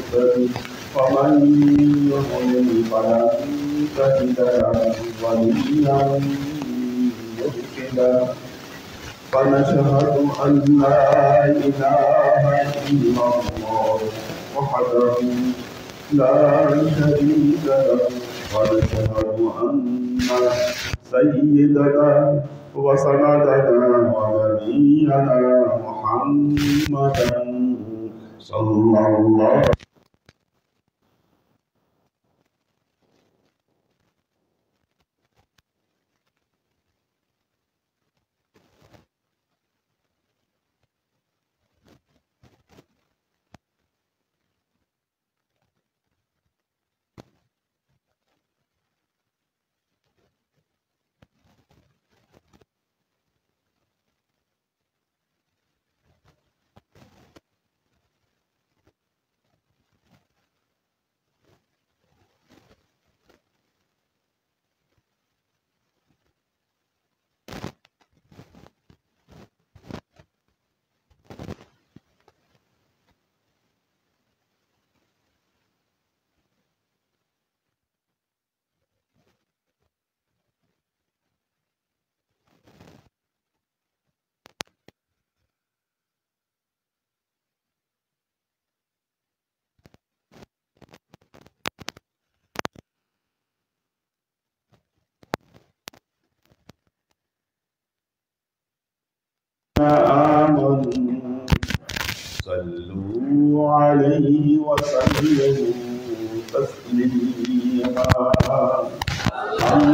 مهتد ومن يضلل فلن تجد له وليا مرشدا ونشهد أن لا إله إلا الله وحده لا شريك له ونشهد أن سيدنا وسندنا ونبينا محمدا صلى الله آمنوا صلوا عليه وسلموا تسليما صلى الله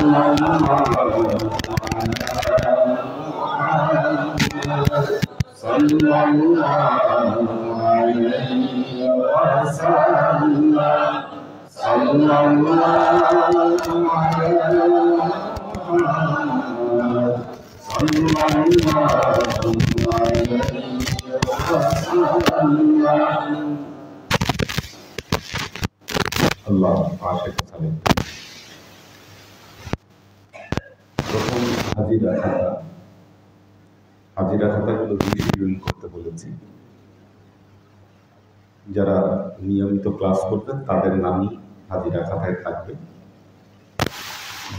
عليه وسلم صلى الله আল্লাহ পাশে কথা বলেন। প্রথম হাজিরা খাতাগুলো রিভিউ করতে বলেছি। যারা নিয়মিত ক্লাস করবেন তাদের নামই হাজিরা খাতায় থাকবে।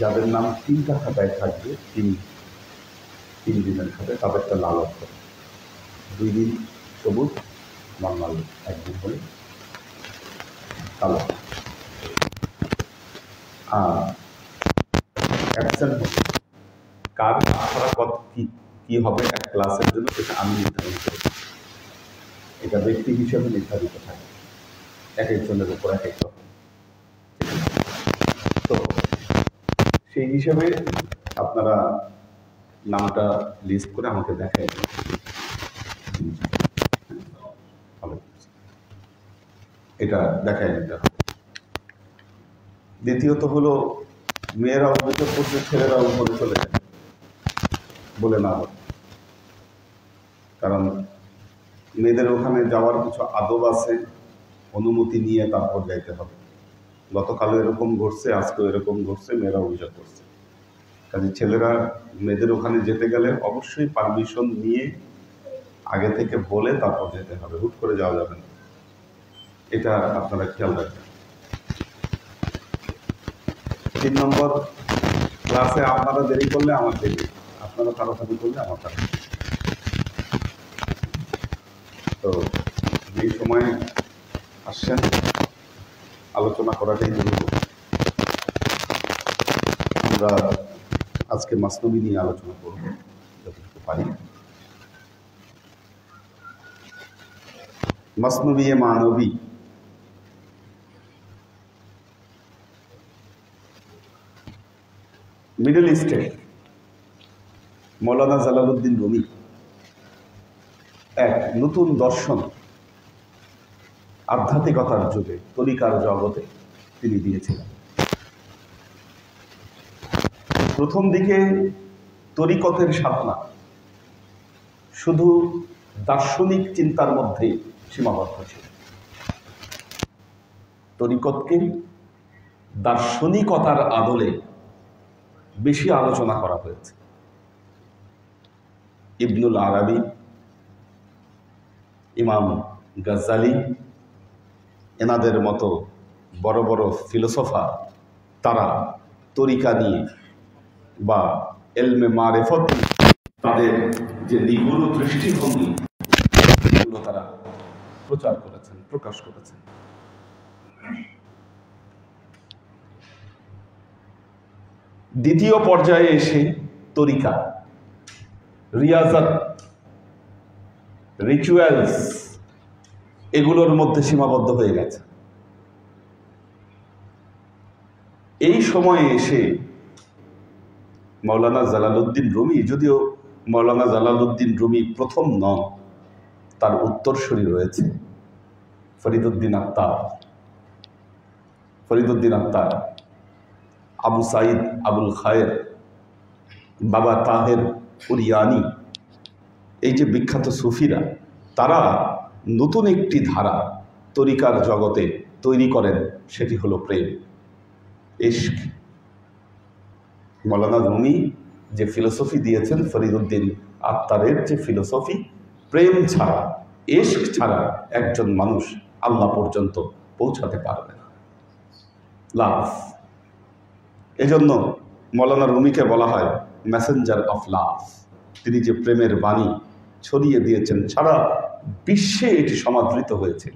যাদের নাম 3টা খাতায় থাকবে, তিন দিনের খাতায়, তাদেরটা লাল অক্ষর, 2 দিন সবুজ নর্মাল, 1 দিন করে কালো। আর অ্যাবসেন্ট হবে কার আসারা কি হবে এক ক্লাসের জন্য, সেটা আমি নির্ধারণ করি। এটা ব্যক্তি হিসেবে নির্ধারিত থাকে, এক একজনের উপর এক এক রকম। তো সেই হিসাবে আপনারা নামটা লিস্ট করে আমাকে দেখাই দেন। এটা দেখাই দিতে হবে। দ্বিতীয়ত হলো, মেয়েরা অভিযোগ করছে ছেলেরা উপরে চলে যায় বলে না হবে, কারণ মেয়েদের ওখানে যাওয়ার কিছু আদব আছে, অনুমতি নিয়ে তারপর যাইতে হবে। গতকালও এরকম ঘটছে, আজকেও এরকম ঘটছে, মেয়েরা অভিযোগ করছে। কাজে ছেলেরা মেয়েদের ওখানে যেতে গেলে অবশ্যই পারমিশন নিয়ে আগে থেকে বলে তারপর যেতে হবে, হুট করে যাওয়া যাবে না। এটা আপনারা খেয়াল রাখবেন। 3 নম্বর, ক্লাসে আপনারা দেরি করলে আমার দেরি, আপনারা তাড়াতাড়ি করলে আমার তাড়াতাড়ি। তো এই সময় আসছেন, আলোচনা করাটাই জরুরি। আমরা আজকে মাসনবী নিয়ে আলোচনা করব যতটুকু পারি। মাসনবী মানবী, মিডল ইস্টে মৌলানা জালালউদ্দিন রুমি এক নতুন দর্শন আধ্যাত্মিকতার যুগে, তরিকার জগতে তিনি দিয়েছিলেন। প্রথম দিকে তরিকতের সাধনা শুধু দার্শনিক চিন্তার মধ্যেই সীমাবদ্ধ ছিল। তরিকতকে দার্শনিকতার আদলে বেশি আলোচনা করা হয়েছে। ইবনুল আরাবি, ইমাম গাজ্জালি, এনাদের মতো বড় বড় ফিলোসফার তারা তরিকা নিয়ে বা এলমে মারেফত তাদের যে নিগুণ দৃষ্টিভঙ্গি এগুলো তারা প্রচার করেছেন, প্রকাশ করেছেন। দ্বিতীয় পর্যায়ে এসে তরিকা, রিয়াজাত, রিচুয়ালস এগুলোর মধ্যে সীমাবদ্ধ হয়ে গেছে। এই সময়ে এসে মাওলানা জালালউদ্দিন রুমি, যদিও মাওলানা জালালউদ্দিন রুমি প্রথম নন, তার উত্তরসূরি রয়েছে ফরিদউদ্দিন আত্তার, আবু সাইদ আবুল খায়ের, বাবা তাহের উরিয়ানি, এই যে বিখ্যাত সুফিরা, তারা নতুন একটি ধারা তরিকার জগতে তৈরি করেন, সেটি হলো প্রেম, ইশক। মাওলানা রুমি যে ফিলোসফি দিয়েছেন, ফরিদউদ্দিন আত্তারের যে ফিলোসফি, প্রেম ছাড়া, ইশক ছাড়া একজন মানুষ আল্লাহ পর্যন্ত পৌঁছাতে পারবে না। লাভ, এজন্য মাওলানা রুমিকে বলা হয় মেসেঞ্জার অফ লাভ। তিনি যে প্রেমের বাণী ছড়িয়ে দিয়েছেন, সারা বিশ্বে এটি সমাদৃত হয়েছিল।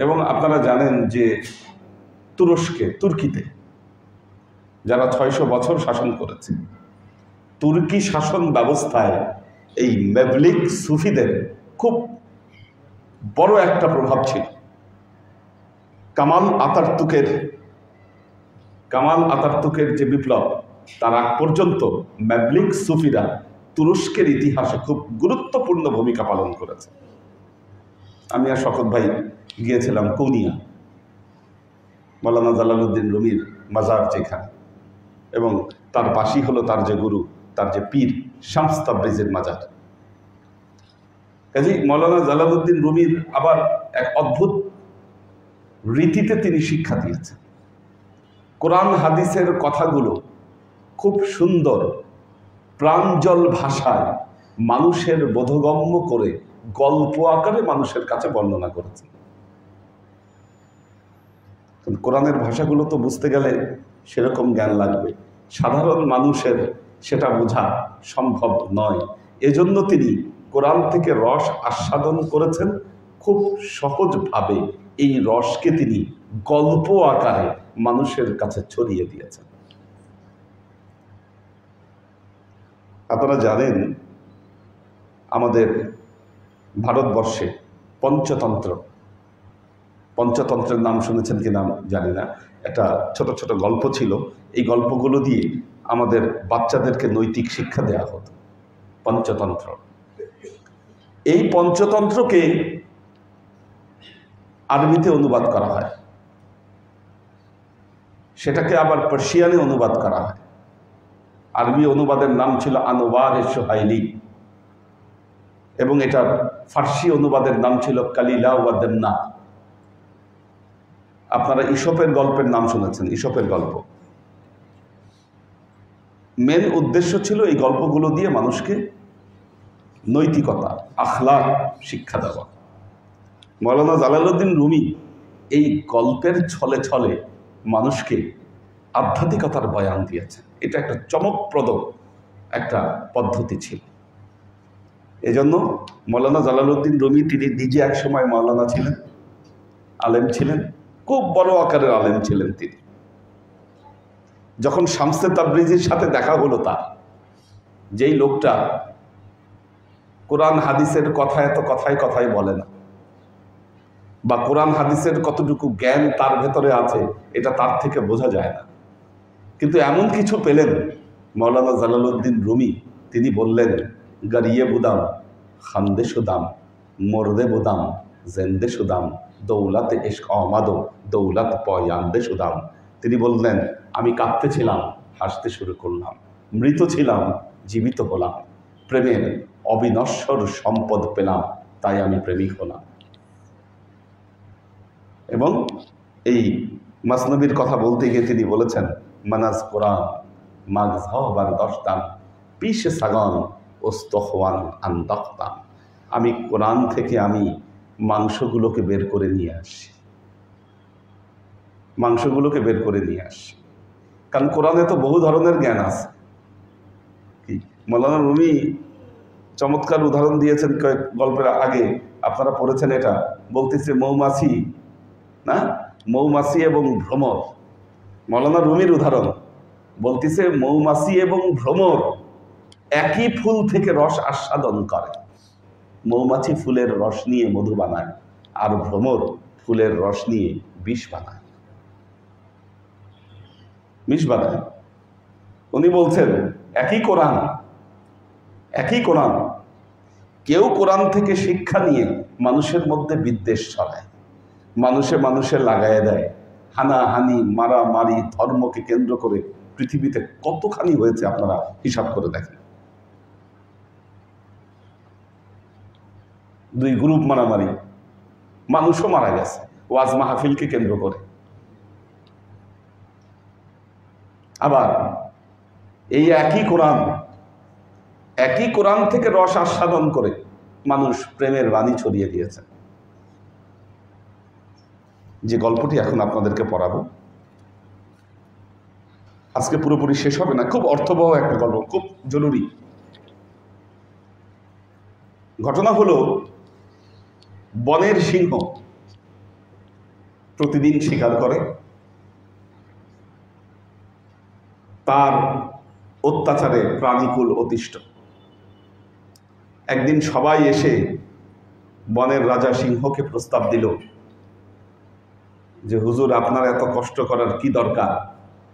এবং আপনারা জানেন যে তুর্কিতে যারা 600 বছর শাসন করেছে, তুর্কি শাসন ব্যবস্থায় এই মেভলিক সুফিদের খুব বড় একটা প্রভাব ছিল। কামাল আতাতুর্কের যে বিপ্লব, তার আগ পর্যন্ত মেভলিক সুফিরা তুরস্কের ইতিহাসে খুব গুরুত্বপূর্ণ ভূমিকা পালন করেছে। আমি আর শকত ভাই গিয়েছিলাম কৌনিয়া, মাওলানা জালালউদ্দিন রুমির মাজার যেখানে, এবং তার পাশেই হলো তার যে গুরু, তার যে পীর শামস তাবরিজের মাজার। কাজেই মাওলানা জালালউদ্দিন রুমির আবার এক অদ্ভুত রীতিতে তিনি শিক্ষা দিয়েছেন। কোরআন হাদিসের কথাগুলো খুব সুন্দর প্রাঞ্জল ভাষায় মানুষের বোধগম্য করে গল্প আকারে মানুষের কাছে বর্ণনা করেছেন। কোরআনের ভাষাগুলো তো বুঝতে গেলে সেরকম জ্ঞান লাগবে, সাধারণ মানুষের সেটা বোঝা সম্ভব নয়। এজন্য তিনি কোরআন থেকে রস আস্বাদন করেছেন খুব সহজভাবে। এই রসকে তিনি গল্প আকারে মানুষের কাছে ছড়িয়ে দিয়েছেন। আপনারা জানেন আমাদের ভারতবর্ষে পঞ্চতন্ত্রের নাম শুনেছেন কি নাম জানি না, একটা ছোট ছোট গল্প ছিল। এই গল্পগুলো দিয়ে আমাদের বাচ্চাদেরকে নৈতিক শিক্ষা দেওয়া হতো। পঞ্চতন্ত্র, এই পঞ্চতন্ত্রকে আরবিতে অনুবাদ করা হয়, সেটাকে আবার পার্সিয়ানে অনুবাদ করা হয়। আরবি অনুবাদের নাম ছিল আনওয়ার-এ-সুহাইলি, এবং এটার ফার্সি অনুবাদের নাম ছিল কালিলা ওয়া দেমনা। আপনারা ঈশপের গল্পের নাম শুনেছেন, ঈশপের গল্প। মেন উদ্দেশ্য ছিল এই গল্পগুলো দিয়ে মানুষকে নৈতিকতা, আখলাক শিক্ষা দেওয়া। মাওলানা জালালউদ্দিন রুমি এই গল্পের ছলে ছলে মানুষকে আধ্যাত্মিকতার বয়ান দিয়েছেন। এটা একটা চমকপ্রদ একটা পদ্ধতি ছিল। এজন্য মাওলানা জালালউদ্দিন রুমি তিনি নিজে এক সময় মাওলানা ছিলেন, আলেম ছিলেন, খুব বড় আকারের আলেম ছিলেন তিনি। যখন শামসে তাবরিজির সাথে দেখা হলো তার, যেই লোকটা কোরআন হাদিসের কথা এত কথায় কথায় বলে না, বা কোরআন হাদিসের কতটুকু জ্ঞান তার ভেতরে আছে এটা তার থেকে বোঝা যায় না, কিন্তু এমন কিছু পেলেন মাওলানা জালালউদ্দিন রুমি। তিনি বললেন, গারিয়ে বুদাম, খান্দে সুদাম, মরদে বুদাম, জেন্দে সুদাম, দৌলাতে ইশক আমাদো, দৌলত পয়ান্দে সুদাম। তিনি বললেন, আমি কাঁদতেছিলাম, হাসতে শুরু করলাম, মৃত ছিলাম, জীবিত হলাম, প্রেমের অবিনশ্বর সম্পদ পেলাম, তাই আমি প্রেমিক হলাম। এবং এই মাসনবীর কথা বলতে গিয়ে তিনি বলেছেন, মানাজ কোরআন মাগজহবার দশদান পিসে সাগন ওস্তখওয়ান আন্দখতাম। আমি কোরআন থেকে আমি মাংসগুলোকে বের করে নিয়ে আসি, মাংসগুলোকে বের করে নিয়ে আসি। কারণ কোরআনে তো বহু ধরনের জ্ঞান আছে। কি মৌলানা রুমি চমৎকার উদাহরণ দিয়েছেন কয়েক গল্পের আগে, আপনারা পড়েছেন। এটা বলতেছে মৌমাছি, না, মৌমাছি এবং ভ্রমর। মৌলানা রুমির উদাহরণ বলতেছে মৌমাছি এবং ভ্রমর একই ফুল থেকে রস আস্বাদন করে। মৌমাছি ফুলের রস নিয়ে মধু বানায়, আর ভ্রমর ফুলের রস নিয়ে বিষ বানায়, বিষ বানায়। উনি বলছেন একই কোরআন, একই কোরআন। কেউ কোরআন থেকে শিক্ষা নিয়ে মানুষের মধ্যে বিদ্বেষ ছড়ায়, মানুষে লাগায় দেয়। হানাহানি, মারামারি ধর্মকে কেন্দ্র করে পৃথিবীতে কতখানি হয়েছে আপনারা হিসাব করে দেখেন। দুই গ্রুপ মারামারি, মানুষও মারা গেছে ওয়াজ মাহফিলকে কেন্দ্র করে। আবার এই একই কোরআন, একই কোরআন থেকে রস আস্বাদন করে মানুষ প্রেমের বাণী ছড়িয়ে দিয়েছে। যে গল্পটি এখন আপনাদেরকে পড়াবো, আজকে পুরোপুরি শেষ হবে না, খুব অর্থবহ একটা গল্প, খুব জরুরি। ঘটনা হলো বনের সিংহ প্রতিদিন শিকার করে, তার অত্যাচারে প্রাণীকুল অতিষ্ঠ। একদিন সবাই এসে বনের রাজা সিংহকে প্রস্তাব দিল যে হুজুর, আপনার এত কষ্ট করার কি দরকার?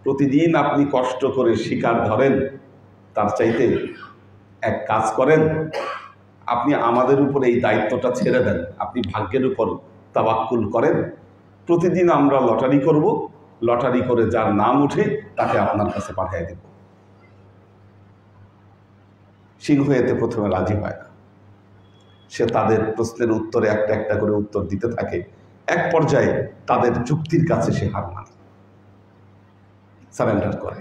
প্রতিদিন আপনি কষ্ট করে শিকার ধরেন, তার চাইতে এক কাজ করেন, আপনি আমাদের উপর এই দায়িত্বটা ছেড়ে দেন, আপনি ভাগ্যের উপর তাওয়াক্কুল করেন। প্রতিদিন আমরা লটারি করব, লটারি করে যার নাম উঠে তাকে আপনার কাছে পাঠিয়ে দেব। সিংহ এতে প্রথমে রাজি হয় না। সে তাদের প্রশ্নের উত্তরে একটা একটা করে উত্তর দিতে থাকে। এক পর্যায়ে তাদের যুক্তির কাছে সে হার মানে, সারেন্ডার করে,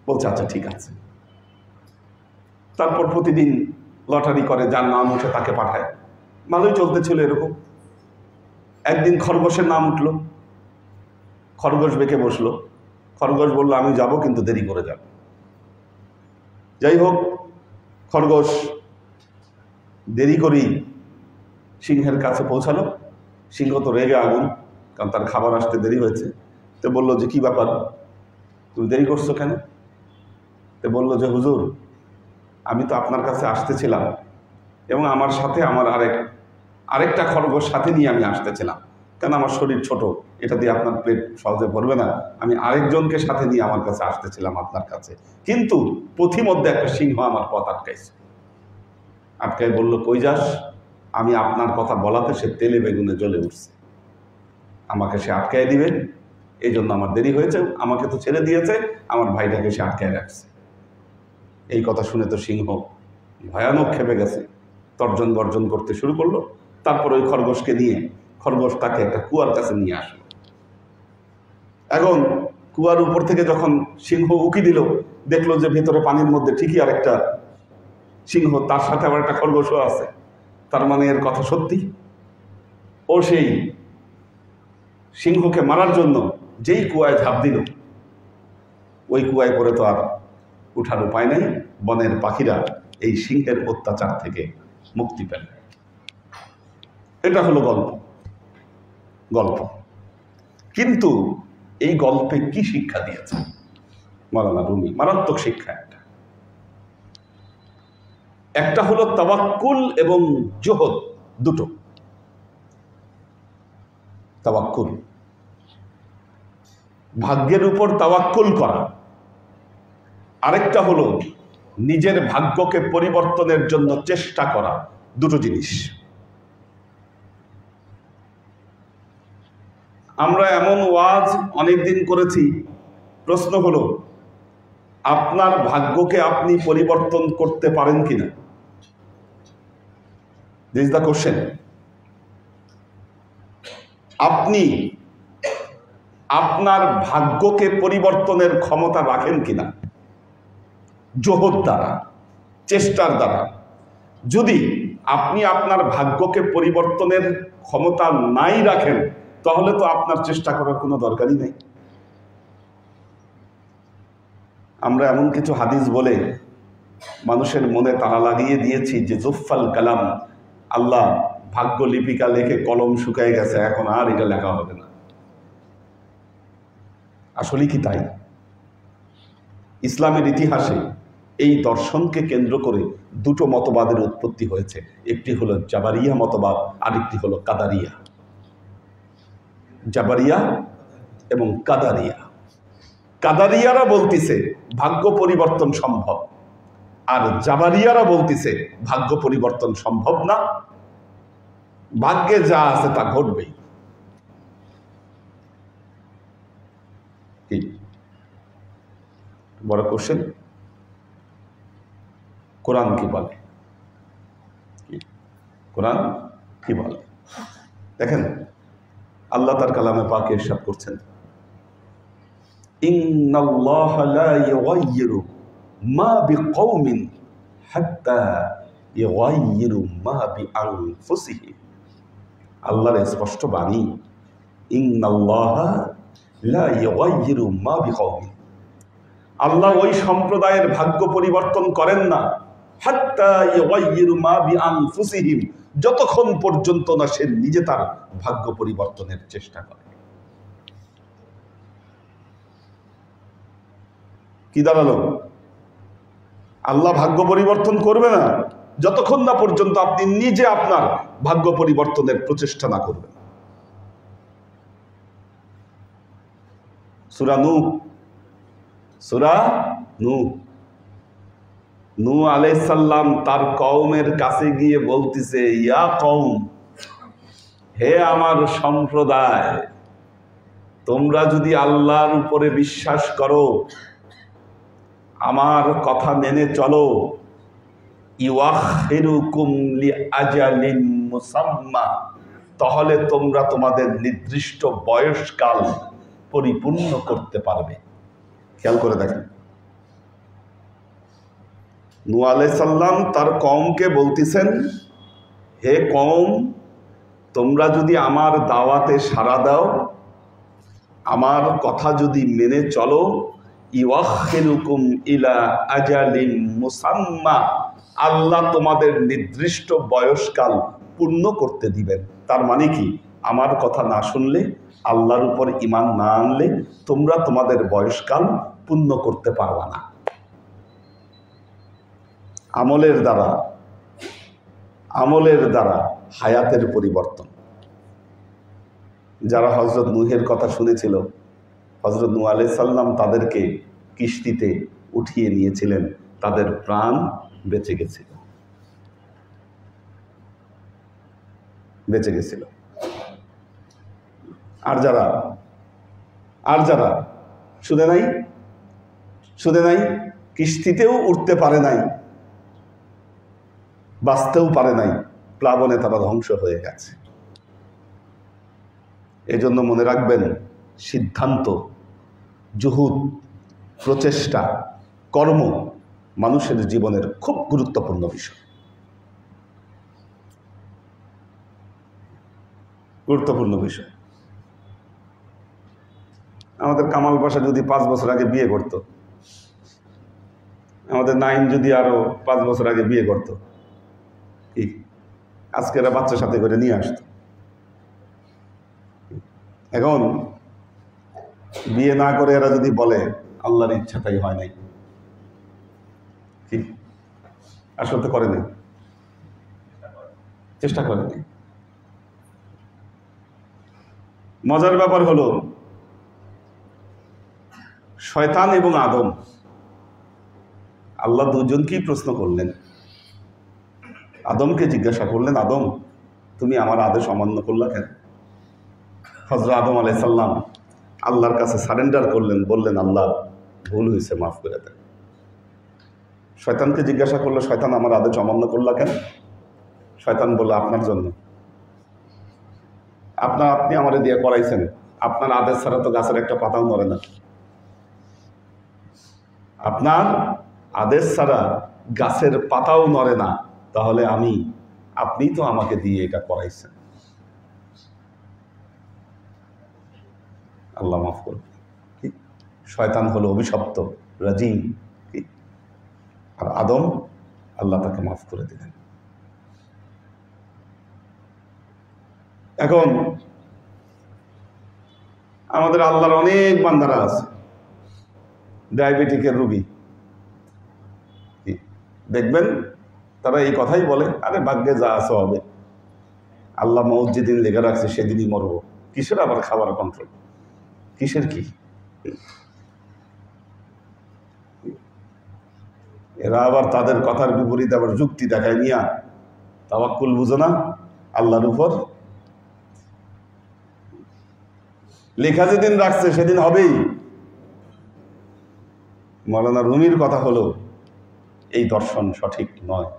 বলছে আচ্ছা ঠিক আছে। তারপর প্রতিদিন লটারি করে যার নাম উঠে তাকে পাঠায়। ভালোই চলতেছিল এরকম। একদিন খরগোশের নাম উঠল, খরগোশ বেঁকে বসলো। খরগোশ বলল আমি যাব, কিন্তু দেরি করে যাব। যাই হোক, খরগোশ দেরি করেই সিংহের কাছে পৌঁছালো। সিংহ তো রেগে আগুন, কারণ তার খাবার আসতে দেরি হয়েছে। তো বললো যে কি ব্যাপার, তুমি দেরি করছো কেন? তো বললো যে হুজুর, আমি তো আপনার কাছে আসতেছিলাম এবং আমার সাথে আমার আরেকটা খরগোশ সাথে নিয়ে আমি আসতেছিলাম, কেন আমার শরীর ছোট, এটা দিয়ে আপনার পেট সহজে ভরবে না। আমি আরেকজনকে সাথে নিয়ে আমার কাছে আসতেছিলাম আপনার কাছে, কিন্তু পথিমধ্যে একটা সিংহ আমার পথ আটকাইছে। আটকাই বলল কই যাস? আমি আপনার কথা বলাতে সে তেলে বেগুনে জ্বলে উঠছে, আমাকে সে আটকায় দিবে, এই জন্য আমার দেরি হয়েছে। আমাকে তো ছেড়ে দিয়েছে, আমার ভাইটাকে সে আটকায় রাখছে। এই কথা শুনে তো সিংহ ভয়ানক খেপে গেছে, তর্জন গর্জন করতে শুরু করলো। তারপর ওই খরগোশকে নিয়ে, খরগোশ তাকে একটা কুয়ার কাছে নিয়ে আসলো। এখন কুয়ার উপর থেকে যখন সিংহ উকি দিল, দেখলো যে ভেতরে পানির মধ্যে ঠিকই আরেকটা সিংহ, তার সাথে আবার একটা খরগোশও আছে। তার মানে এর কথা সত্যি। ও সেই সিংহকে মারার জন্য যেই কুয়ায় ঝাঁপ দিল, ওই কুয়ায় পড়ে তো আর উঠার উপায় নেই। বনের পাখিরা এই সিংহের অত্যাচার থেকে মুক্তি পেল। এটা হলো গল্প। কিন্তু এই গল্পে কি শিক্ষা দিয়েছে মৌলানা রুমি? মারাত্মক শিক্ষা। একটা হলো তাওয়াক্কুল এবং জোহদ, দুটো। তাওয়াক্কুল, ভাগ্যের উপর তাওয়াক্কুল করা। আরেকটা হলো নিজের ভাগ্যকে পরিবর্তনের জন্য চেষ্টা করা। দুটো জিনিস। আমরা এমন ওয়াজ অনেকদিন করেছি, প্রশ্ন হলো আপনার ভাগ্যকে আপনি পরিবর্তন করতে পারেন কিনা? This the question. আপনি আপনার ভাগ্যকে পরিবর্তনের ক্ষমতা রাখেন কিনা? জোহদ দ্বারা, চেষ্টার দ্বারা। যদি আপনি আপনার ভাগ্যকে পরিবর্তনের ক্ষমতা নাই রাখেন, তাহলে তো আপনার চেষ্টা করার কোনো দরকারই নেই। আমরা এমন কিছু হাদিস বলে মানুষের মনে তালা লাগিয়ে দিয়েছি যে জুফাল কালাম, আল্লাহ ভাগ্য লিপিকা লেখে কলম শুকায় গেছে, এখন আর এটা লেখা হবে না। আসলে কি তাই? ইসলামের ইতিহাসে এই দর্শনকে কেন্দ্র করে দুটো মতবাদের উৎপত্তি হয়েছে। একটি হলো জাবারিয়া মতবাদ, আরেকটি হলো কাদারিয়া। জাবারিয়া এবং কাদারিয়া। কাদারিয়ারা বলতেছে ভাগ্য পরিবর্তন সম্ভব, আর জাবারিয়ারা বলতেছে ভাগ্য পরিবর্তন সম্ভব না, ভাগ্যে যা আছে তা ঘটবেই। কি বড় কোশ্চেন? কোরআন কি বলে? কোরআন কি বলে? দেখেন, আল্লাহ তার কালামে পাকে ইরশাদ করছেন, ইন্নাল্লাহা লা ইউগাইয়িরু মা বিকওমিন হাত্তা ইউগাইয়িরু মা বিআনফুসিহিম। আল্লাহর স্পষ্ট বাণী, ইন্নাল্লাহা লা ইউগাইয়িরু মা বিকওমিন। আল্লাহ ওই সম্প্রদায়ের ভাগ্য পরিবর্তন করেন না, হাত্তা ইউগাইয়িরু মা বিআনফুসিহিম, যতক্ষণ পর্যন্ত না সে নিজে তার ভাগ্য পরিবর্তনের চেষ্টা করে। কি দাঁড়ালো? আল্লাহ ভাগ্য পরিবর্তন করবে না যতক্ষণ না পর্যন্ত আপনি নিজে আপনার ভাগ্য পরিবর্তনের প্রচেষ্টা না করবেন। সূরা নূহ, নূহ আলাইহিস সালাম তার কওমের কাছে গিয়ে বলতেছে, ইয়া কওম, হে আমার সম্প্রদায়, তোমরা যদি আল্লাহর উপরে বিশ্বাস করো, আমার কথা মেনে চলো, ইউআখিরুকুম লিআজালিন মুসাম্মা, তাহলে তোমরা তোমাদের নির্দিষ্ট বয়সকাল পরিপূর্ণ করতে পারবে। খেয়াল করে দেখেন, নূহ আলাইহিস সালাম তার কওমকে বলতেছেন, হে কওম, তোমরা যদি আমার দাওয়াতে সাড়া দাও, আমার কথা যদি মেনে চলো, ইউআখিরুকুম ইলা আজালিন মুসাম্মা, আল্লাহ তোমাদের নির্দিষ্ট বয়সকাল পূর্ণ করতে দিবেন। তার মানে কি? আমার কথা না শুনলে, আল্লাহর উপর ঈমান না আনলে তোমরা তোমাদের বয়সকাল পূর্ণ করতে পারবা না। আমলের দ্বারা হায়াতের পরিবর্তন। যারা হযরত নূহের কথা শুনেছিল, হযরত নূহ আলাইহিস সালাম তাদেরকে কিস্তিতে উঠিয়ে নিয়েছিলেন, তাদের প্রাণ বেঁচে গেছিল। আর যারা শুনে নাই, কিস্তিতেও উঠতে পারে নাই, বাঁচতেও পারে নাই, প্লাবনে তারা ধ্বংস হয়ে গেছে। এজন্য মনে রাখবেন, সিদ্ধান্ত, জুহুদ, প্রচেষ্টা, কর্ম মানুষের জীবনের খুব গুরুত্বপূর্ণ বিষয়। আমাদের কামাল পাশা যদি 5 বছর আগে বিয়ে করত, আমাদের নাইম যদি আরো 5 বছর আগে বিয়ে করত, কি আজকে এরা বাচ্চার সাথে করে নিয়ে আসতো। এখন বিয়ে না করে এরা যদি বলে আল্লাহর ইচ্ছা তাই হয় নাই, কি আসলে করেনি, চেষ্টা করেনি। মজার ব্যাপার হলো, শয়তান এবং আদম, আল্লাহ দুজনকেই প্রশ্ন করলেন। আদমকে জিজ্ঞাসা করলেন, আদম, তুমি আমার আদেশ অমান্য করলা কেন? হযরত আদম আলাইহিস সালাম আল্লাহর কাছে সারেন্ডার করলেন, বললেন, আল্লাহ ভুল হয়েছে, মাফ করে দেন। শয়তানকে জিজ্ঞাসা করলো, শয়তান আমার আদেশ অমান্য করলা কেন? শয়তান বলল, আপনার জন্য। আপনি আমারে দিয়ে করাইছেন, আপনার আদেশ ছাড়া তো গাছের একটা পাতাও নড়ে না। আপনার আদেশ ছাড়া গাছের পাতাও নড়ে না, তাহলে আমি আপনি তো আমাকে দিয়ে এটা করাইছেন। আল্লাহ মাফ করবে। শয়তান হলো অভিশপ্ত, রাজিম, আর আদম আল্লাহ তাকে মাফ করে দিলেন। এখন আমাদের আল্লাহর অনেক বান্দারা আছে ডায়াবেটিকের রোগী, দেখবেন তারা এই কথাই বলে, আরে ভাগ্যে যা আছে হবে, আল্লাহ মৌত যেদিন লেগে রাখছে সেদিনই মরবো, কিসের আবার খাবার কন্ট্রোল, কিসের কি। এরা আবার তাদের কথার বিপরীতে আবার যুক্তি দেখায় নিয়া তাওয়াক্কুল বুঝো না আল্লাহর উপর, লেখা যেদিন রাখছে সেদিন হবেই। মৌলানা রুমির কথা হলো এই দর্শন সঠিক নয়,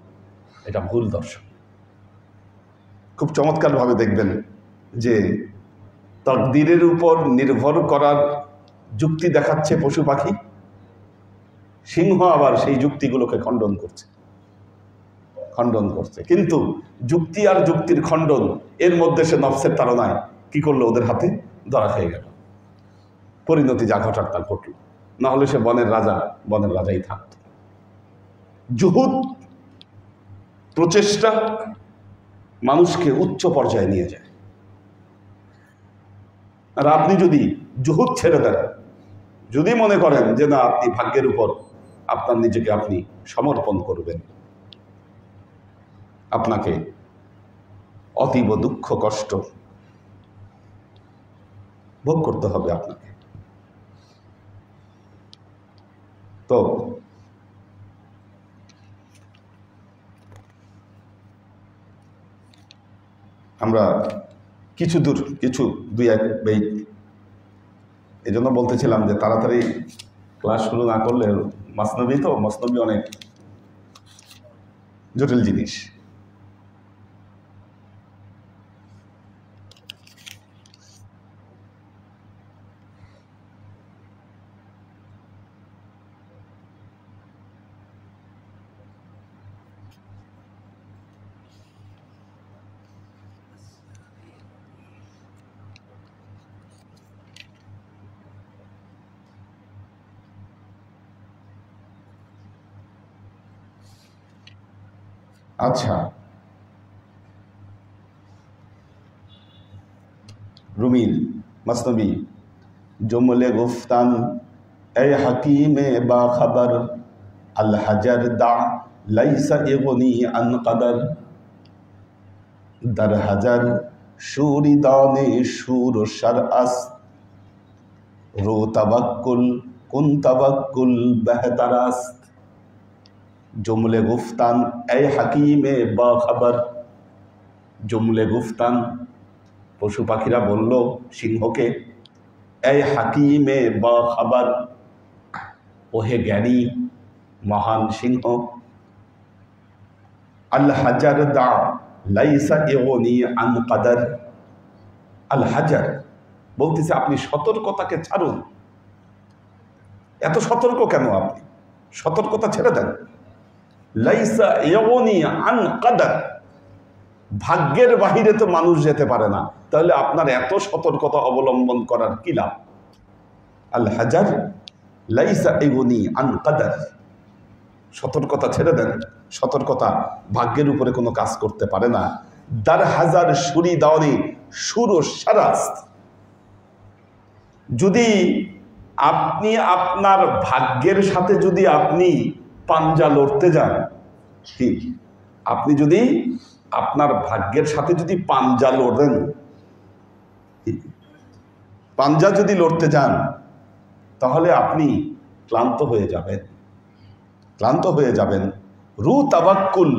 এটা ভুল দর্শন। খুব চমৎকারভাবে দেখবেন যে তাকদীরের উপর নির্ভর করার যুক্তি দেখাচ্ছে পশু পাখি, সিংহ আবার সেই যুক্তিগুলোকে খণ্ডন করছে। কিন্তু যুক্তি আর যুক্তির খণ্ডন, এর মধ্যে সে নফসের তাড়নায় কি করলো, ওদের হাতে ধরা খেয়ে গেল। পরিণতি যা ঘটার তা ঘটল, না হলে সে বনের রাজাই থাকত। জুহুদ, প্রচেষ্টা মানুষকে উচ্চ পর্যায়ে নিয়ে যায়। আর আপনি যদি জুহুদ ছেড়ে দেন, যদি মনে করেন যে না আপনি ভাগ্যের উপর আপনার নিজেকে আপনি সমর্পণ করবেন, আপনাকে অতীব দুঃখ কষ্ট ভোগ করতে হবে আপনাকে। তো আমরা কিছু দুই এক বেইট, এই জন্য বলতেছিলাম যে তাড়াতাড়ি ক্লাস শুরু না করলে, মসনবী অনেক জটিল জিনিস। আচ্ছা, রুমির মসনবী, জুমলে গুফতান এ হাকিমে বা খবর, আল হাজার দা লাইসা ইগনি আন কদর, দর হাজার শুরি দানে শুর শর আস, রো তাওয়াক্কুল কুন তাওয়াক্কুল বেহতর আস্ত। জুমলে গুফতান এ হাকিমে বা খবর, জুমলে গুফতান, পশু পাখিরা বলল সিংহকে, এ হাকিমে বা খবর, ওহে জ্ঞানী মহান সিংহ, আল হাজার দা লাইসা ইগনি আন কদর। আল হাজার বলতেছে আপনি সতর্কতাকে ছাড়ুন। এত সতর্ক কেন আপনি? সতর্কতা ছেড়ে দেন। লাইসা ইগনি আন কদর, ভাগ্যের বাহিরে তো মানুষ যেতে পারে না, তাহলে আপনার এত সতর্কতা অবলম্বন করার কি লাভ? আল হাজার লাইসা ইগনি আন কদর, সতর্কতা ছেড়ে দেন। সতর্কতা ভাগ্যের উপরে কোনো কাজ করতে পারে না। দার হাজার সুরি দাওনি সুর সারাস্ত, যদি আপনি আপনার ভাগ্যের সাথে যদি আপনি পাঞ্জা লড়তে যান, কি আপনি যদি আপনার ভাগ্যের সাথে যদি পাঞ্জা লড়েন, পাঞ্জা যদি লড়তে যান, তাহলে আপনি ক্লান্ত হয়ে যাবেন। রু তাওয়াক্কুল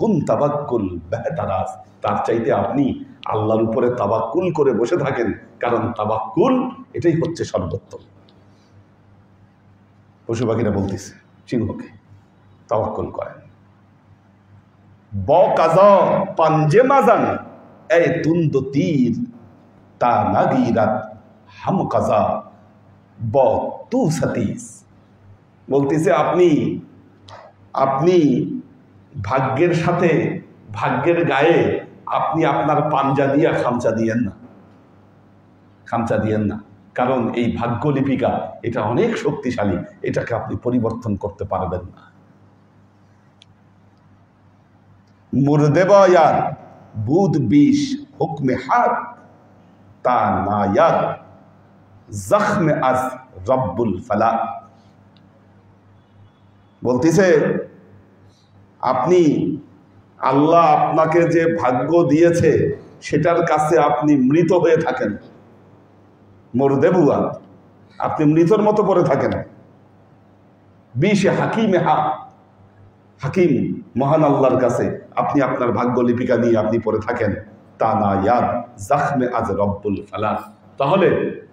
কুন তাওয়াক্কুল বেহতর আস্ত, তার চাইতে আপনি আল্লাহর উপরে তাওয়াক্কুল করে বসে থাকেন, কারণ তাওয়াক্কুল এটাই হচ্ছে সর্বোত্তম। পশু পাখিরা বলতেছে সিংহকে তাওয়াক্কুল করেন। ব কাজা পাঞ্জে মাজান এ তুন্দ তীর তা নাগিরাত হাম কাজা ব তু সতীস, বলতেছে আপনি ভাগ্যের সাথে ভাগ্যের গায়ে আপনি আপনার পাঞ্জা দিয়া খামচা দিয়েন না, খামচা দিয়েন না। কারণ এই ভাগ্য লিপিকা এটা অনেক শক্তিশালী, এটাকে আপনি পরিবর্তন করতে পারবেন না। মুর্দে বয়ার বুধ বিষ হুকমে হাক তা নায়ার জখমে আজ রব্বুল ফালা। বলতেছে আপনি আল্লাহ আপনাকে যে ভাগ্য দিয়েছে সেটার কাছে আপনি মৃত হয়ে থাকেন, মুর্দে বুয়া, আপনি মৃতর মতো পড়ে থাকেন। বিশে হাকিমে হাক, হাকিম মহান আল্লাহর কাছে আপনি আপনার ভাগ্য লিপিকা নিয়ে আপনি পড়ে থাকেন। তা না ইয়াদ জখমে আজ রব্বুল ফালা, তাহলে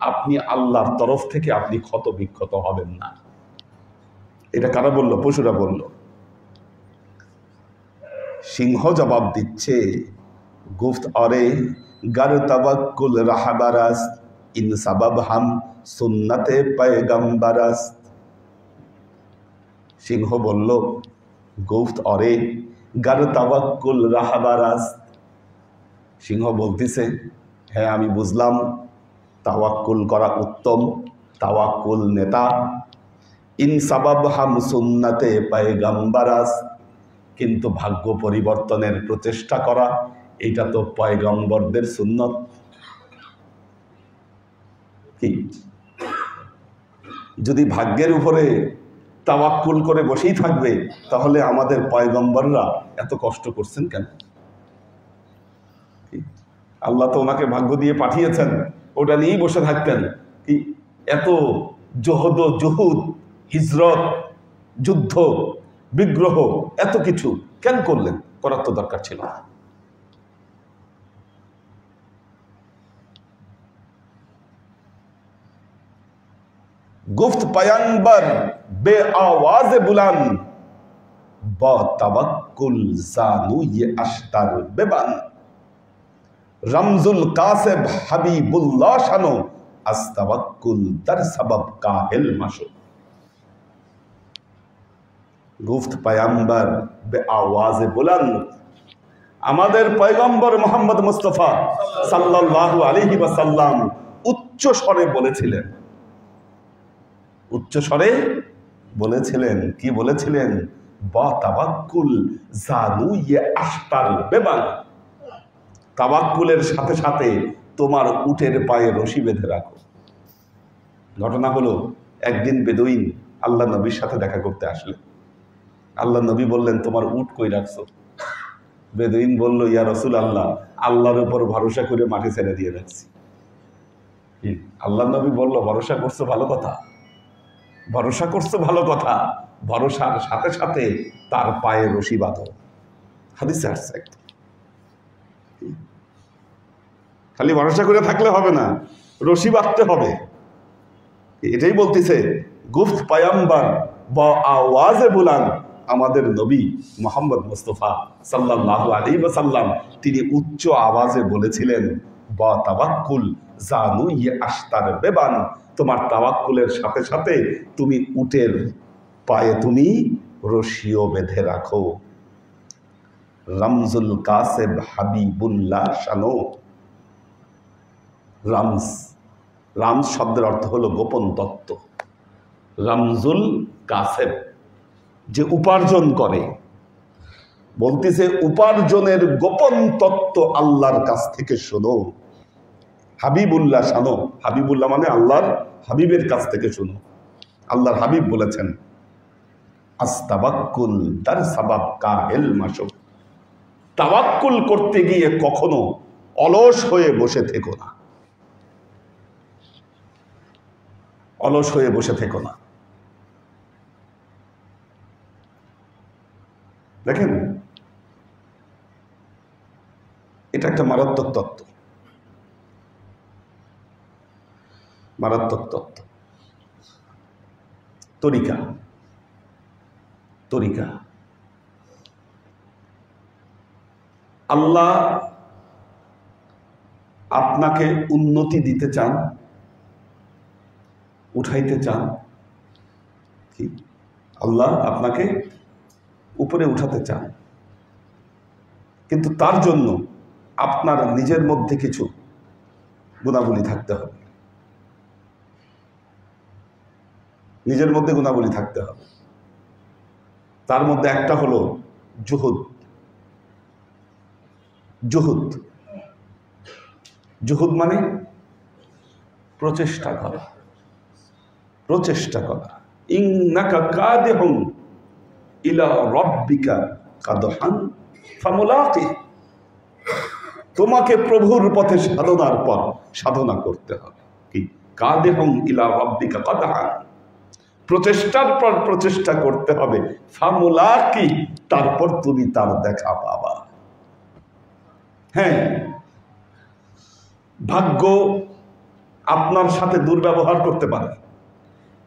আপনি আল্লাহর তরফ থেকে আপনি ক্ষত বিক্ষত হবেন না। এটা কারা বলল? পশুরা বলল। সিংহ জবাব দিচ্ছে গুফত অরে গার তাওয়াক্কুল রাহবারাস ইন সাবাব হাম সুন্নতে পয়গম্বরাস। সিংহ বলল গুফত অরে গার তাওয়াক্কুল রাহবারাস। সিংহ বলতেছে হ্যাঁ আমি বুঝলাম, তাওয়াক্কুল করা উত্তম, তাওয়াক্কুল নেতা। ইন সাবাব হাম সুন্নতে পয়গম্বরাস, কিন্তু ভাগ্য পরিবর্তনের প্রচেষ্টা করা এটা তো পয়গম্বরদের সুন্নত। কি যদি ভাগ্যের উপরে তাওয়াক্কুল করে বসেই থাকবে, তাহলে আমাদের পয়গম্বররা এত কষ্ট করছেন কেন? আল্লাহ তো ওনাকে ভাগ্য দিয়ে পাঠিয়েছেন, ওটা নিয়েই বসে থাকতেন। কি এত জহদ জহুদ, হিজরত, যুদ্ধ, বিগ্রহ, এত কিছু কেন করলেন? করার তো দরকার ছিল না। গুফত পয়গম্বর বে আওয়াজে বুলান বা তাওয়াক্কুল জানু ये अश्तर बेबान रमजुल कासिब हबीबुल्लाह शानो अस्तवक्कुल दर सबब काहिल मशो। गुफ्त पयगम्बर बे आवाज़े बुलंद, আমাদের পয়গম্বর মোহাম্মদ মুস্তাফা সাল্লাল্লাহু আলাইহি ওয়াসাল্লাম উচ্চ স্বরে বলেছিলেন, উচ্চ স্বরে বলেছিলেন। কি বলেছিলেন? বা তাওয়াক্কুল জানু ये अश्तर बेबान, তাওয়াক্কুলের সাথে সাথে তোমার উটের পায়ে রশি বেঁধে রাখো। ঘটনা হলো একদিন বেদুইন আল্লাহ নবীর সাথে দেখা করতে আসলে আল্লাহ নবী বললেন তোমার উট কই রাখছো? বেদুইন বলল ইয়া রাসূল আল্লাহ, আল্লাহর উপর ভরসা করে মাঠে ছেড়ে দিয়ে রাখছি। আল্লাহ নবী বলল ভরসা করছো ভালো কথা, ভরসা করছো ভালো কথা, ভরসার সাথে সাথে তার পায়ে রশি বাঁধো। হাদিসে আসছে। খালি ভরসা করে থাকলে হবে না, রশি বাঁধতে হবে। এটাই বলতেছে গুফত পয়গম্বর বা আওয়াজে বুলান, আমাদের নবী মুহাম্মদ মুস্তাফা সাল্লাল্লাহু আলাইহি ওয়াসাল্লাম তিনি উচ্চ আওয়াজে বলেছিলেন বা তাওয়াক্কুল জানু ये अश्तर बेबान, তোমার তাওয়াক্কুলের সাথে সাথে তুমি উটের পায়ে তুমি রশিও বেঁধে রাখো। রমজুল কাসিব হাবিবুল্লাহ শানো। রামজ, রামজ শব্দের অর্থ হলো গোপন তত্ত্ব। রমজুল কাসেব, যে উপার্জন করে, বলতেছে উপার্জনের গোপন তত্ত্ব আল্লাহর কাছ থেকে শোনো। হাবিবুল্লাহ শানো, হাবিবুল্লাহ মানে আল্লাহর হাবিবের কাছ থেকে শোনো। আল্লাহর হাবিব বলেছেন আস্তাওয়াক্কুল তার সাবাব কাহিল মাসুক, তাওয়াক্কুল করতে গিয়ে কখনো অলস হয়ে বসে থেকো না, অলস হয়ে বসে থেকো না। দেখেন এটা একটা মারাত্মক তত্ত্ব, মারাত্মক তত্ত্ব। তরিকা, তরিকা আল্লাহ আপনাকে উন্নতি দিতে চান, উঠাইতে চান। কি আল্লাহ আপনাকে উপরে উঠাতে চান, কিন্তু তার জন্য আপনার নিজের মধ্যে কিছু গুণাবলী থাকতে হবে, নিজের মধ্যে গুণাবলী থাকতে হবে। তার মধ্যে একটা হলো জুহুদ। জুহুদ জুহুদ মানে প্রচেষ্টা করা, প্রচেষ্টা করা। ইন্নাকা কাদিহুন ইলা রাব্বিকা কাদহান ফামুলাকি। তোমাকে প্রভুর পথে সাধনার পর সাধনা করতে হবে। কি? কাদিহুন ইলা রাব্বিকা কাদহান, প্রচেষ্টার পর প্রচেষ্টা করতে হবে। ফামুলাকি, তারপর তুমি তার দেখা পাবা। হ্যাঁ, ভাগ্য আপনার সাথে দুর্ব্যবহার করতে পারে,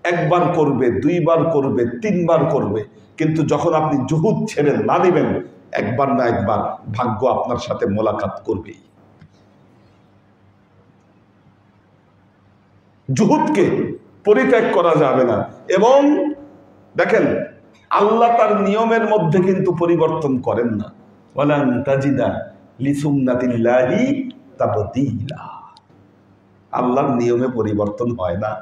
একবার করবে, দুইবার করবে, তিনবার করবে, কিন্তু যখন আপনি জুহুদ ছেড়ে না দিবেন, একবার না একবার ভাগ্য আপনার সাথে মোলাকাত করবেই। জুহুদকে পরিত্যাগ করা যাবে না। এবং দেখেন, আল্লাহ তার নিয়মের মধ্যে কিন্তু পরিবর্তন করেন না। ওয়ালান তাজিদা লিসুন্নাতিল্লাহি তাবদীলা। আল্লাহর নিয়মে পরিবর্তন হয় না।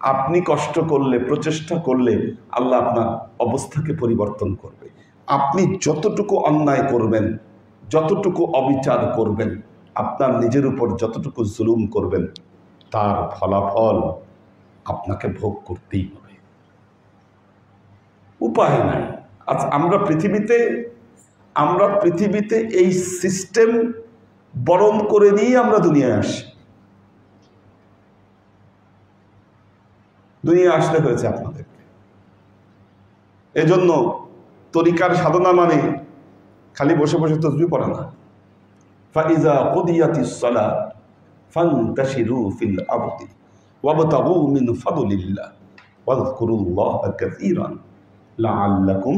আপনি কষ্ট করলে, প্রচেষ্টা করলে আল্লাহ আপনার অবস্থাকে পরিবর্তন করবে। আপনি যতটুকু অন্যায় করবেন, যতটুকু অবিচার করবেন, আপনার নিজের উপর যতটুকু জুলুম করবেন, তার ফলাফল আপনাকে ভোগ করতেই হবে, উপায় নাই। আজ আমরা পৃথিবীতে এই সিস্টেম বরণ করে নিয়ে আমরা দুনিয়ায় আসি। দুনিয়া আসতে হয়েছে আপনাদেরকে। এজন্য তরিকার সাধনা মানে খালি বসে বসে তাসবিহ পড়া না। ফাইজা কুদিয়াতিস সালাত ফান্তাশিরু ফিল আরদি ওয়াবতাগু মিন ফাদলিল্লাহ ওয়াযকুরুল্লাহা কাসীরান লাআল্লাকুম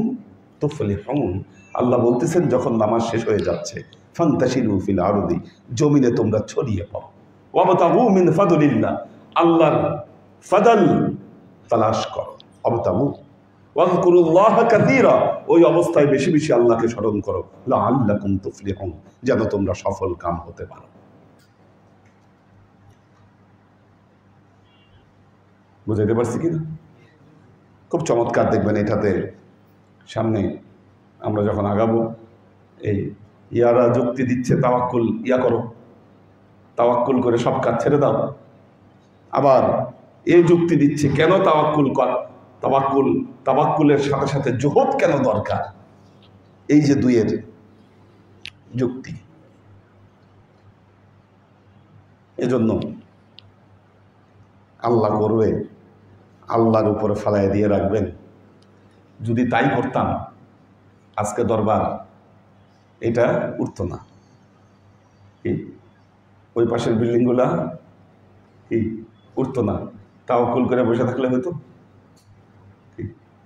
তুফলিহুন। আল্লাহ বলতেছেন, যখন নামাজ শেষ হয়ে যাচ্ছে, ফান্তাশিরু ফিল আরদি, জমিনে তোমরা ছড়িয়ে পড়ো, ওয়াবতাগু মিন ফাদলিল্লাহ, আল্লাহর ফাদল তালাশ করো, ওয়াবতাগু ওয়াযকুরুল্লাহা কাসীরা, ওই অবস্থায় বেশি বেশি আল্লাহকে স্মরণ করো, লাআল্লাকুম তুফলিহুন, যেন তোমরা সফল কাম হতে পারো। বুঝাইতে পারছি কিনা? খুব চমৎকার দেখবেন এটাতে। সামনে আমরা যখন আগাবো, এই ইয়ারা যুক্তি দিচ্ছে তাওয়াক্কুল করো, তাওয়াক্কুল করে সব কাজ ছেড়ে দাও। আবার এই যুক্তি দিচ্ছে কেন তাওয়াক্কুল কর, তাওয়াক্কুলের সাথে সাথে জুহুদ কেন দরকার। এই যে দুইয়ের যুক্তি। এজন্য আল্লাহ করবে, আল্লাহর উপরে ফালায় দিয়ে রাখবেন। যদি তাই করতাম, আজকে দরবার এটা উঠতো না। কি ওই পাশের বিল্ডিংগুলা কি উঠতো না? তাওয়াক্কুল করে বসে থাকলে হয়তো।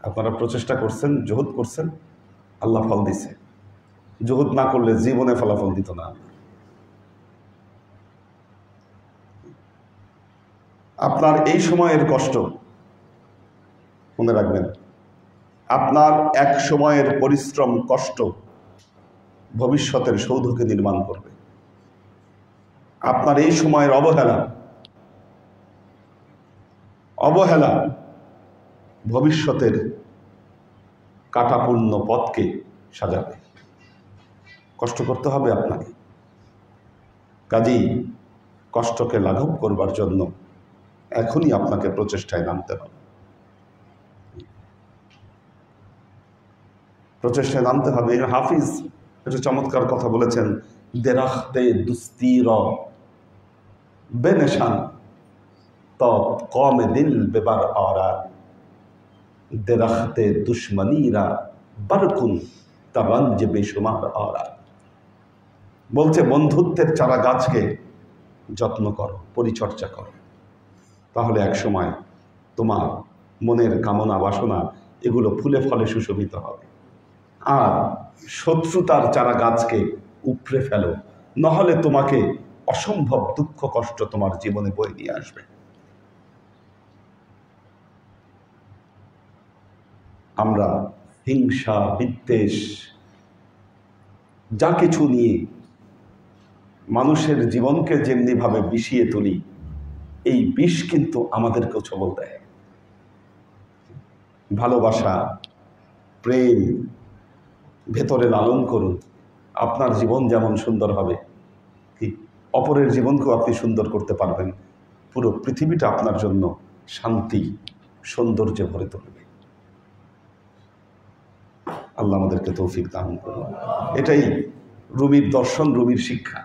আপনারা প্রচেষ্টা করছেন, জুহুদ করছেন, আল্লাহ ফল দিছে। জুহুদ না করলে জীবনে ফলাফল দিত না। আপনার এই সময়ের কষ্ট মনে রাখবেন, আপনার এক সময়ের পরিশ্রম, কষ্ট ভবিষ্যতের সৌধকে নির্মাণ করবে। আপনার এই সময়ের অবহেলা ভবিষ্যতের কাটাপূর্ণ পথকে সাজাবে। কষ্ট করতে হবে আপনাকে। কাজেই কষ্টকে লাঘব করবার জন্য এখনই আপনাকে প্রচেষ্টায় নামতে হবে। প্রচেষ্টায় নামতে হবে। হাফিজ একটা চমৎকার কথা বলেছেন, দেরাখতে দুস্তির বেনশান তত কমে দিল বেবার আরা, দেরাখতে দুশ্মনীরা বারকুন তারঞ্জ বেশুমার আরা। বলছে, বন্ধুত্বের চারা গাছকে যত্ন করো, পরিচর্যা করো, তাহলে এক সময় তোমার মনের কামনা বাসনা এগুলো ফুলে ফলে সুশোভিত হবে। আর শত্রুতার চারা গাছকে উপড়ে ফেলো, নহলে তোমাকে অসম্ভব দুঃখ কষ্ট তোমার জীবনে বয়ে নিয়ে আসবে। আমরা হিংসা, বিদ্বেষ, যা কিছু নিয়ে মানুষের জীবনকে যেমনিভাবে বিষিয়ে তুলি, এই বিষ কিন্তু আমাদেরকেও ছবল দেয়। ভালোবাসা, প্রেম ভেতরে লালন করুন, আপনার জীবন যেমন সুন্দর হবে, কি অপরের জীবনকেও আপনি সুন্দর করতে পারবেন। পুরো পৃথিবীটা আপনার জন্য শান্তি, সৌন্দর্যে ভরে তুলবে। আল্লাহ আমাদেরকে তৌফিক দান করুন। এটাই রুমির দর্শন, রুমির শিক্ষা।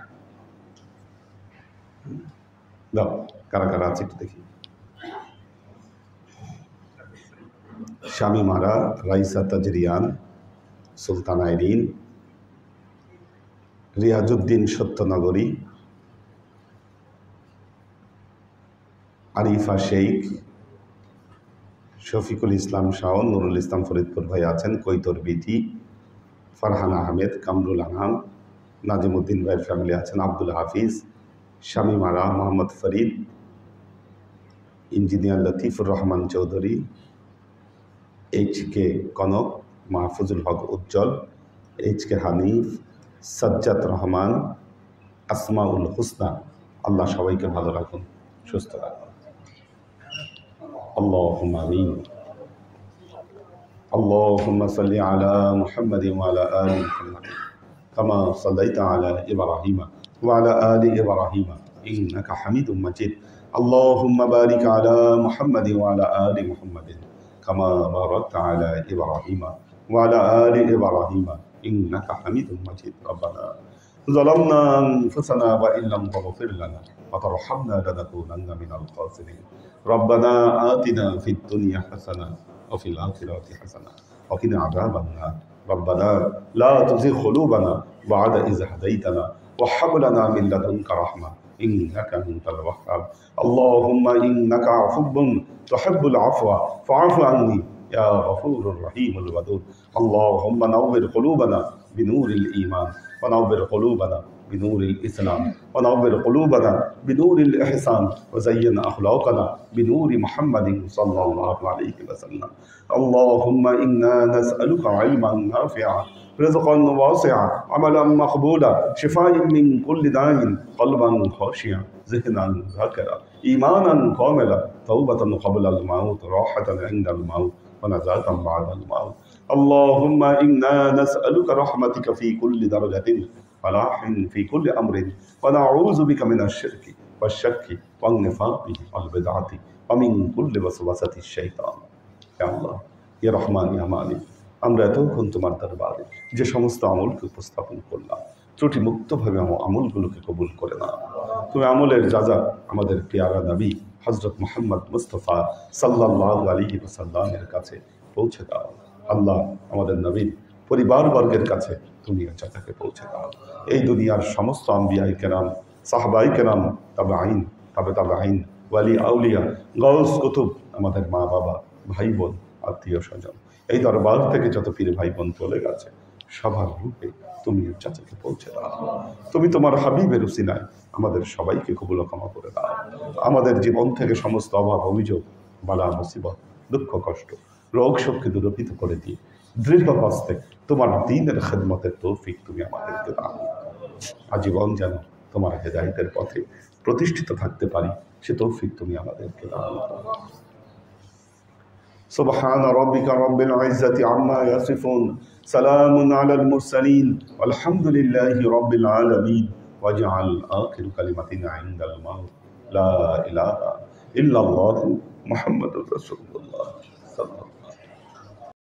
দাও, কারা কারা আছে একটু দেখি। শামিমারা, রাইসা তাজরিয়ান, সুলতান আইরিন, রিয়াজউদ্দিন সত্যনগরী, আরিফা শেখ, শফিকুল ইসলাম শাওন, নুরুল ইসলাম ফরিদপুর ভাই আছেন, কৈতর বিথি, ফারহান আহমেদ, কামরুল আনাম, নাজিমুদ্দিন ভাইয়ের ফ্যামিলি আছেন, আব্দুল হাফিজ, শামিমারা, মোহাম্মদ ফরিদ, ইঞ্জিনিয়ার লতিফুর রহমান চৌধুরী, এইচ.কে কনক, মাহফুজুল হক উজ্জ্বল, এইচ.কে হানিফ, সাজ্জাদ রহমান, আসমাউল হুসনা। আল্লাহ সবাইকে ভালো রাখুন, সুস্থ রাখুন। আল্লাহুম্মা আমিন। আল্লাহুম্মা সাল্লি আলা মুহাম্মাদিন ওয়া আলা আলি মুহাম্মাদ কামা সাল্লাইতা আলা ইব্রাহিম ওয়া আলা আলি ইব্রাহিম ইন্নাকা হামিদুম মাজিদ। আল্লাহুম্মা বারিক আলা মুহাম্মাদিন ওয়া আলা আলি মুহাম্মাদিন কামা বারাকতা আলা ইব্রাহিম ওয়া আলা আলি ইব্রাহিম ইন্নাকা হামিদুম মাজিদ। রব্বানা ظلمنا أنفسنا وإن لم تغفر لنا وترحمنا لنكونن من الخاسرين. ربنا آتنا في الدنيا حسنة وفي الآخرة حسنة وقنا عذاب النار. ربنا لا تزغ قلوبنا بعد إذ هديتنا وهب لنا من لدنك رحمة إنك أنت الوهاب. اللهم إنك عفو تحب العفو فاعف عني يا غفور الرحيم الودود. اللهم نور قلوبنا بنور الإيمان ونور قلوبنا بنور الإسلام ونور قلوبنا بنور الإحسان وزين أخلاقنا بنور محمد صلى الله عليه وسلم. اللهم إنا نسألك علما نافعا رزقا واسعا عملا مقبولا شفاء من كل داء قلبا خاشعا ذهنا ذاكرا إيمانا كاملا توبة قبل الموت راحة عند الموت ونجاة بعد الموت. اللهم إنا نسألك رحمتك في كل درجة فلاح في كل أمر ونعوذ بك من الشرك والشك والنفاق والبدعة ومن كل وسوسة الشيطان. يا الله يا رحمن يا مالك, আমরা এতক্ষণ তোমার দরবারে যে সমস্ত আমলকে উপস্থাপন করলাম, ত্রুটি মুক্তভাবে আমার আমলগুলোকে কবুল করে নাও। তুমি আমলের যা আমাদের পেয়ারা নবী হযরত মুহাম্মদ মুস্তাফা সাল্লাল্লাহু আলাইহি ওয়াসাল্লামের কাছে পৌঁছে দাও। আল্লাহ আমাদের নবীর পরিবারবর্গের কাছে তুমি যাতাকে পৌঁছে দাও। এই দুনিয়ার সমস্ত আম্বিয়াই কেরাম, সাহাবাই কেরাম, তাবেঈন, তাবেঈন, ওয়ালি আউলিয়া, গাউস কুতুব, আমাদের মা বাবা, ভাই বোন, আত্মীয় স্বজন, এই দরবার থেকে যত পীর ভাই বোন চলে গেছে সবার রূপে তুমি চাচাকে পৌঁছে দাও। তুমি তোমার হাবিবের উসিলায় আমাদের সবাইকে কবুল ক্ষমা করে দাও। আমাদের জীবন থেকে সমস্ত অভাব, অভিযোগ, বালা মুসিবত, দুঃখ, কষ্ট, রোগ শোককে দূরীভূত করে দিয়ে দৃঢ় হস্তে তোমার দ্বীনের খেদমতের তৌফিক তুমি আমাদেরকে দাও। আজীবন যেন তোমার হেদায়েতের পথে প্রতিষ্ঠিত থাকতে পারি, সে তৌফিক তুমি আমাদেরকে দাও। سبحان ربك رب العزة عما يصفون سلام على المرسلين والحمد لله رب العالمين واجعل آخر كلمتنا عند الموت لا إله إلا الله محمد رسول الله صلى الله عليه وسلم.